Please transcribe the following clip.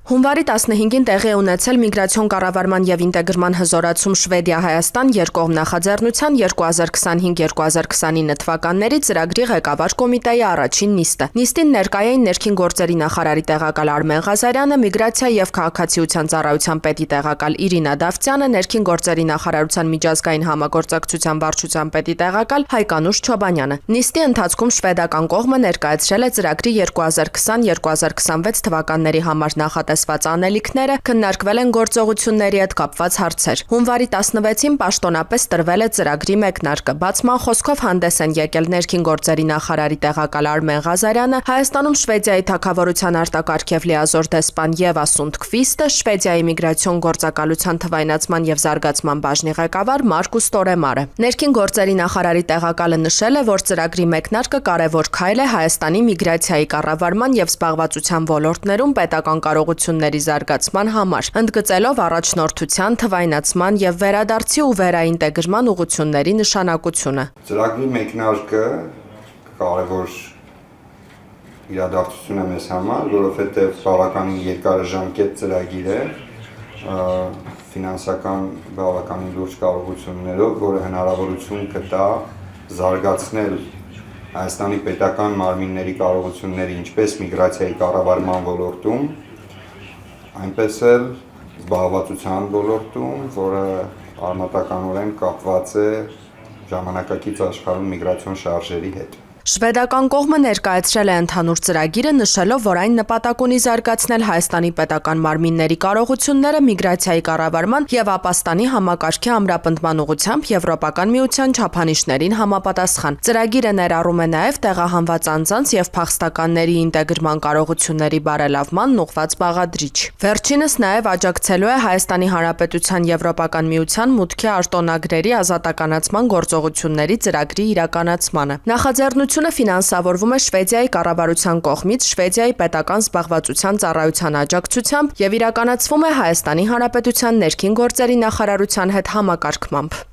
Հունվարի 15-ին տեղի է ունեցել միգրացիոն կառավարման եւ ինտեգրման հզորացում Շվեդիա-Հայաստան երկկողմ նախաձեռնության 2025-2029 թվականների ծրագրի ղեկավար կոմիտեի առաջին նիստը։ Նիստին ներկայ էին ներքին գործերի նախարարի տեղակալ Արմեն Ղազարյանը, միգրացիա եւ քաղաքացիության ծառայության պետի տեղակալ Իրինա Դավթյանը, ներքին գործերի նախարարության միջազգային համագործակցության վարչության պետի տեղակալ Հայկանուշ Չոբանյանը։ Նիստի ընթացքում շվեդական կողմը ներկայացրել է ծրագրի 2020-2026 թվականների համար նախատեսված անելիքները, քննարկվել են գործողությունների հետ կապված հարցեր։ Հունվարի 16-ին պաշտոնապես տրվել է ծրագրի մեկնարկը։ Բացման խոսքով հանդես են եկել ներքին գործերի նախարարի տեղակալ Արմեն Ղազարյանը, Հայաստանում Շվեդիայի թագավորության արտակարգ եւ լիազոր դեսպան Եվա Սունդկվիստը, Շվեդիայի միգրացիոն գործակալության թվայնացման եւ զարգացման բաժնի ղեկավար Մարկուս Տորեմարը։ Ներքին գործերի նախարարի տեղակալը նշել է, որ ծրագրի մեկնարկը կարևոր քայլ է Հայաստանի միգրացիայի կառավարման եւ զբաղվածության ոլորտներում պետական կարողությունների զարգացման համար, ընդգծելով առաջնորդության, թվայնացման եւ վերադարձի ու վերաինտեգրման ուղղությունների նշանակությունը։ Ծրագրի մեկնարկը կարևոր իրադարձություն է մեզ համար, որովհետեւ բավականին երկարաժամկետ ծրագիր է, ֆինանսական բավականին լուրջ կարողություններով, որը հնարավորություն կտա զարգացնել Հայաստանի պետական մարմինների կարողությունները ինչպես միգրացիայի կառավարման ոլորտում, այնպես էլ զբաղվածության ոլորտում, որը արմատականորեն կապված է ժամանակակից աշխարհում միգրացիոն շարժերի հետ։ Շվեդական կողմը ներկայացրել է ընդհանուր ծրագիրը, նշելով, որ այն նպատակ ունի զարգացնել Հայաստանի պետական մարմինների կարողությունները միգրացիայի կառավարման եւ ապաստանի համակարգի ամրապնդման ուղղությամբ Եվրոպական միության չափանիշներին համապատասխան։ Ծրագիրը ներառում է նաեւ տեղահանված անձանց եւ փախստականների ինտեգրման կարողությունների բարելավման ուղղված բաղադրիչ։ Վերջինս նաեւ աջակցելու է Հայաստանի Հանրապետության Եվրոպական միության մուտքի արտոնագրերի ազատականացման գործողությունների ծրագրի իրականացմանը։ Նախաձեռնությունը ֆինանսավորվում է Շվեդիայի կառավարության կողմից Շվեդիայի պետական զբաղվածության ծառայության աջակցությամբ եւ իրականացվում է Հայաստանի Հանրապետության ներքին գործերի նախարարության հետ համակարգմամբ։